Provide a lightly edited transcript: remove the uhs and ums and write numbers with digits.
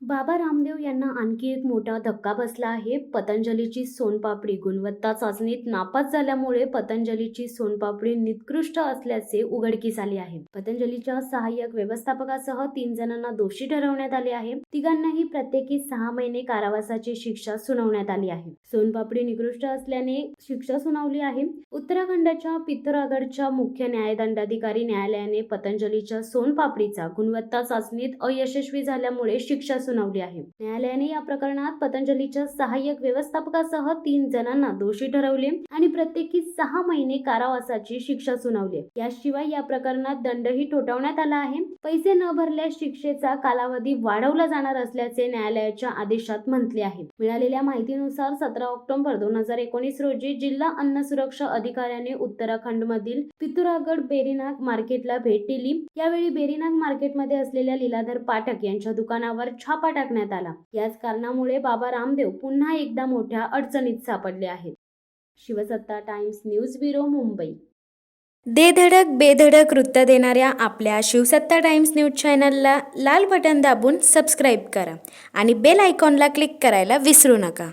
बाबा रामदेव यांना आणखी एक मोठा धक्का बसला आहे. पतंजलीची सोनपापडी गुणवत्ता चाचणीत नापास झाल्यामुळे पतंजलीची सोनपापडी निकृष्ट असल्याचे उघडकीस आले आहे. पतंजलीच्या सहाय्यक व्यवस्थापकासह 3 जणांना दोषी ठरवण्यात आले आहे. तिघांनाही प्रत्येकी 6 महिने कारावासाची शिक्षा सुनावण्यात आली आहे. सोनपापडी निकृष्ट असल्याने शिक्षा सुनावली आहे. उत्तराखंडच्या पिथौरागडच्या मुख्य न्यायदंडाधिकारी न्यायालयाने पतंजलीच्या सोनपापडीचा गुणवत्ता चाचणीत अयशस्वी झाल्यामुळे शिक्षा सुनावली आहे. न्यायालयाने या प्रकरणात पतंजलीच्या सहाय्यक व्यवस्थापकासह 3 जणांना दोषी ठरवले आणि प्रत्येकी 6 महिने कारावासाची शिक्षा सुनावली. याशिवाय या प्रकरणात दंडही ठोठावण्यात आला आहे. पैसे न भरल्यास शिक्षेचा कालावधी वाढवला जाणार असल्याचे न्यायालयाच्या आदेशात म्हटले आहे. मिळालेल्या माहितीनुसार 17 ऑक्टोबर 2019 रोजी जिल्हा अन्न सुरक्षा अधिकाऱ्याने उत्तराखंडमधील पिथौरागड बेरीनाग मार्केटला भेट दिली. यावेळी बेरीनाग मार्केटमध्ये असलेल्या लीलाधर पाठक यांच्या दुकानावर छापा टाकण्यात आला. याच कारणामुळे बाबा रामदेव पुन्हा एकदा मोठ्या अडचणीत सापडले आहेत. शिवसत्ता टाइम्स न्यूज ब्युरो, मुंबई. धडक बेधडक वृत्त देणाऱ्या आपल्या शिवसत्ता टाइम्स न्यूज चॅनलला लाल बटन दाबून सबस्क्राईब करा आणि बेल आयकॉनला क्लिक करायला विसरू नका.